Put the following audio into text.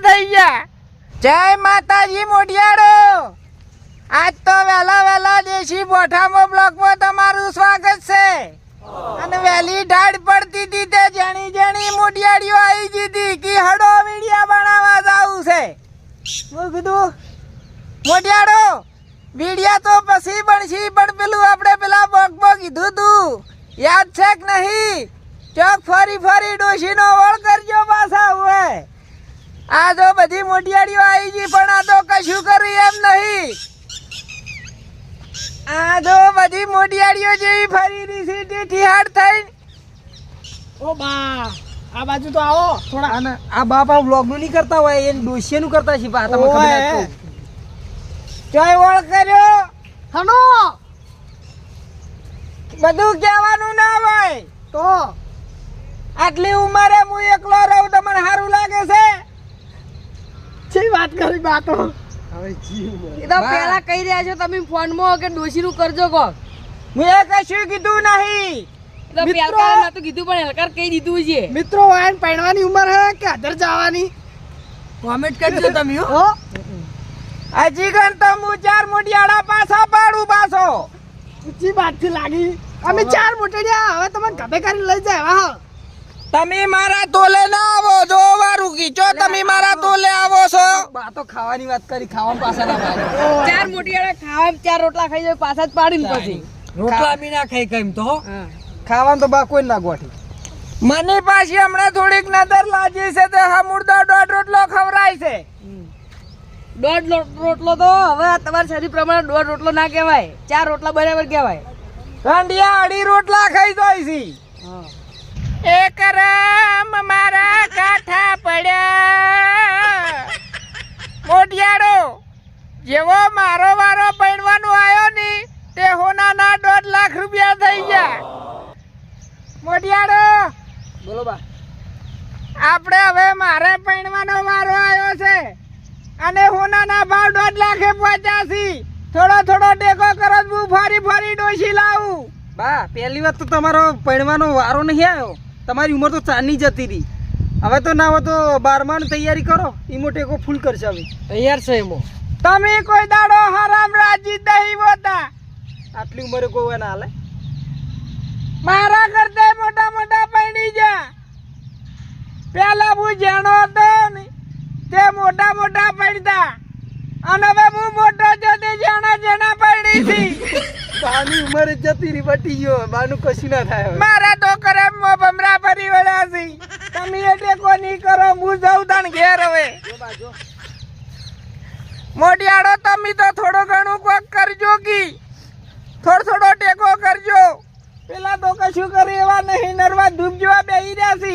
થઈ ગયા. જય માતાજી મોઢિયાળો. આજ તો વેલા દેશી બોઠામાં બ્લોકમાં તમારું સ્વાગત છે. અને વેલી ઢાળ પડતી હતી તે જણી મોઢિયાળીઓ આવી જીધી કે હડો વિડિયા બનાવવા જાવું છે. હું કીધું મોઢિયાળો વિડિયા તો પછી બનશી, પણ પેલું આપણે પેલા બોકબો કીધું તું યાદ છે કે નહીં? ચોક ફરી ડોશીનો વળ કરજો પાછા. હોય આ તો બધી મોઢિયાળીઓ આવી ગઈ, પણ આ તો કશું કરી એમ નહીં. આ તો બધી મોઢિયાળીઓ જેવી ફરી રહી છે ઠીહાડ થઈ. ઓ બા આ બાજુ તો આવો થોડા. અને આ બાપા વ્લોગ નું નહીં કરતા હોય, એ ડોશિયા નું કરતા છે. તમને ખબર નથી? ચોય વળ કર્યો હનો બધું કહેવાનું ના હોય. તો આટલી ઉંમરે હું એકલો રહું તમને સારું લાગે છે? છે વાત કરી બા તો હવે જીવ એ તો પેલા કહી રહ્યા છો તમે ફોન માં કે ડોશી નું કરજો કો. મેં કશું કીધું નહીં. તો પેલા નતું કીધું પણ હલકાર કહી દીધું છે. મિત્રો વાયન પહેણવાની ઉંમર હે કે અધર જવાની? કોમેન્ટ કરજો તમે હો. હજી ગણ તો હું 4 મોઢિયાળા પાછા પાડું પાછો. ઊંચી બાતથી લાગી. અમે 4 મોટેડિયા હવે તમે ગભે કરી લઈ જાય. વાહ તમે મારા તોલે ના આવો. જો વારું કીચો તમે મારા તોલે આવો છો. બા તો ખાવાની વાત કરી, ખાવામાં પાછા ના પાડે. 4 મોટીવાળા ખાવા 4 રોટલા ખાઈ જાય પાછા જ પાડીને પછી રોટલા બી ના ખાઈ કેમ તો ખાવાનું તો બા કોઈ ના ગોઠી. મને પાછી હમણાં થોડીક નજર લાગી છે તે હમુરદો 1.5 રોટલો ખવરાય છે. 1.5 રોટલો તો હવે તમારા શરીર પ્રમાણે 1.5 રોટલો ના કહેવાય, 4 રોટલા બરાબર કહેવાય. કંડિયા 2.5 રોટલા ખાઈ જાય છે. એક રામ મારા કાઠા પડ્યા. મોઢિયાળો જેવો મારો વારો પૈણવાનો આવ્યો ની તે હોનાના 1.5 લાખ રૂપિયા થઈ ગયા. મોઢિયાળો બોલો બા. આપણે હવે મારે પૈણવાનો વારો આવ્યો છે અને હોનાના ભાવ 1.5 લાખે પહોંચ્યા. થોડો ટેકો કરો. હું ફરી ડોશી લાવું. બા પહેલી વાત તો તમારો પૈણવાનો વારો નહીં આવ્યો. તમારી ઉંમર તો 4 ની જતી રહી. હવે તો ના હોય તો 12મા ની તૈયારી કરો. ઈમો ટેકો ફૂલ કરશે. હવે તૈયાર છે એમો. તમે કોઈ દાડો હરામ રાજી નહીં હોતા. આટલી ઉંમરે કોઈ ના હાલે. મારા કરતા મોટા પૈણી જા. પેલા હું જેણો હતો ને તે મોટા પૈણતા, અને હવે હું મોટો છો તે જેણા પૈણી છી. બાની ઉંમરે જતી રહી, બટી ગયો. બાનું કશું ના થાય. મારા તો કરે ભમરા ફરી વળ્યા છે. તમે એ ટેકો નહીં કરો. હું જઉં તાણ ઘેર. હવે મોઢિયાળો તમે તો થોડો ઘણું કોક કરજો કી. થોડો ટેકો કરજો. પેલા તો કશું કરે એવા નહીં. નરવા ધૂપ જેવા બેહી રહ્યા છે.